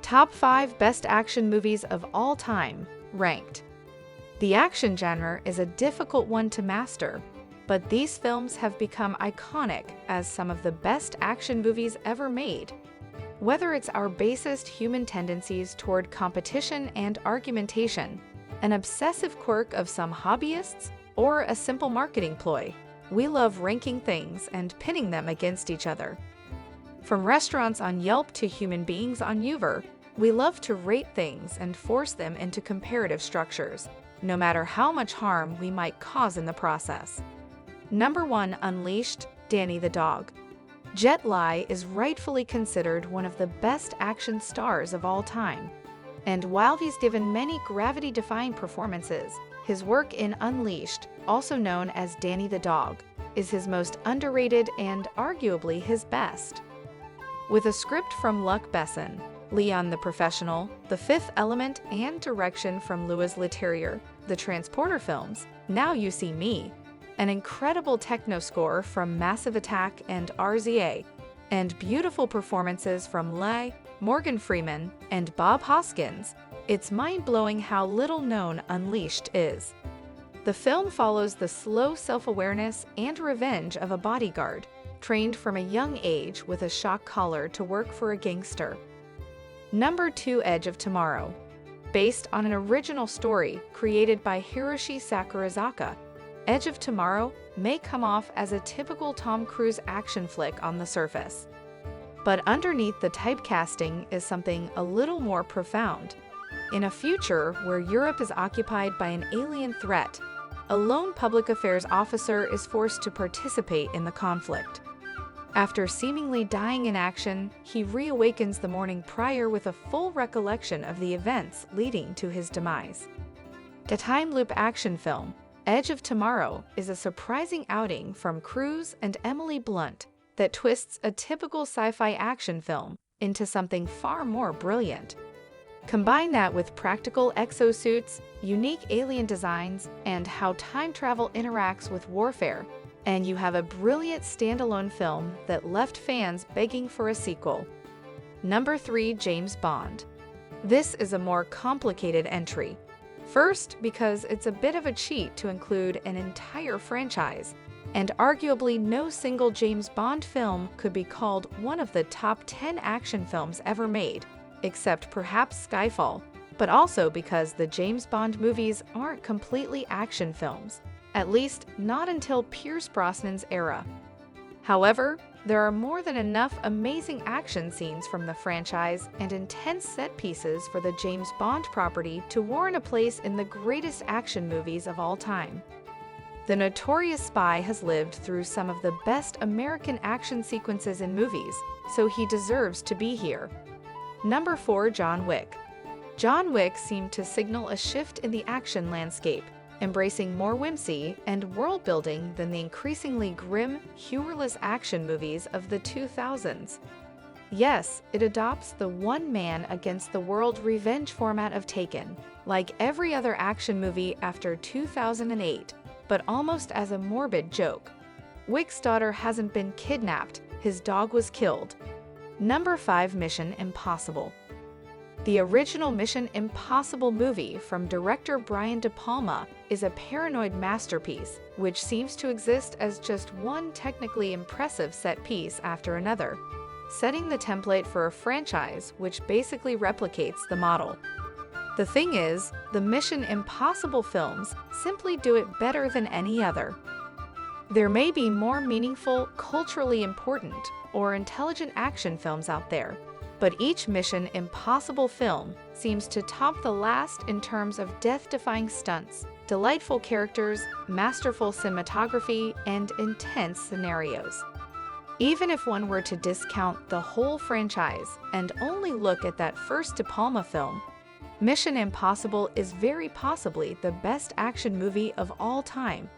Top 5 Best Action Movies of All Time, ranked. The action genre is a difficult one to master, but these films have become iconic as some of the best action movies ever made. Whether it's our basest human tendencies toward competition and argumentation, an obsessive quirk of some hobbyists, or a simple marketing ploy, we love ranking things and pitting them against each other. From restaurants on Yelp to human beings on Uber, we love to rate things and force them into comparative structures, no matter how much harm we might cause in the process. Number 1. Unleashed, Danny the Dog. Jet Li is rightfully considered one of the best action stars of all time. And while he's given many gravity-defying performances, his work in Unleashed, also known as Danny the Dog, is his most underrated and arguably his best. With a script from Luc Besson, Leon the Professional, The Fifth Element, and direction from Louis Leterrier, the Transporter films, Now You See Me, an incredible techno score from Massive Attack and RZA, and beautiful performances from Lei, Morgan Freeman, and Bob Hoskins, it's mind-blowing how little known Unleashed is. The film follows the slow self-awareness and revenge of a bodyguard, trained from a young age with a shock collar to work for a gangster. Number 2. Edge of Tomorrow. Based on an original story created by Hiroshi Sakurazaka, Edge of Tomorrow may come off as a typical Tom Cruise action flick on the surface. But underneath the typecasting is something a little more profound. In a future where Europe is occupied by an alien threat, a lone public affairs officer is forced to participate in the conflict. After seemingly dying in action, he reawakens the morning prior with a full recollection of the events leading to his demise. The time loop action film, Edge of Tomorrow, is a surprising outing from Cruise and Emily Blunt that twists a typical sci-fi action film into something far more brilliant. Combine that with practical exosuits, unique alien designs, and how time travel interacts with warfare, and you have a brilliant standalone film that left fans begging for a sequel. Number 3. James Bond. This is a more complicated entry. First, because it's a bit of a cheat to include an entire franchise, and arguably no single James Bond film could be called one of the top 10 action films ever made, except perhaps Skyfall, but also because the James Bond movies aren't completely action films, at least not until Pierce Brosnan's era. However, there are more than enough amazing action scenes from the franchise and intense set pieces for the James Bond property to warrant a place in the greatest action movies of all time. The notorious spy has lived through some of the best American action sequences in movies, so he deserves to be here. Number 4. John Wick. John Wick seemed to signal a shift in the action landscape, embracing more whimsy and world-building than the increasingly grim, humorless action movies of the 2000s. Yes, it adopts the one-man-against-the-world revenge format of Taken, like every other action movie after 2008, but almost as a morbid joke. Wick's daughter hasn't been kidnapped, his dog was killed. Number 5. Mission Impossible. The original Mission Impossible movie from director Brian De Palma is a paranoid masterpiece, which seems to exist as just one technically impressive set piece after another, setting the template for a franchise which basically replicates the model. The thing is, the Mission Impossible films simply do it better than any other. There may be more meaningful, culturally important, or intelligent action films out there, but each Mission Impossible film seems to top the last in terms of death-defying stunts, delightful characters, masterful cinematography, and intense scenarios. Even if one were to discount the whole franchise and only look at that first De Palma film, Mission Impossible is very possibly the best action movie of all time,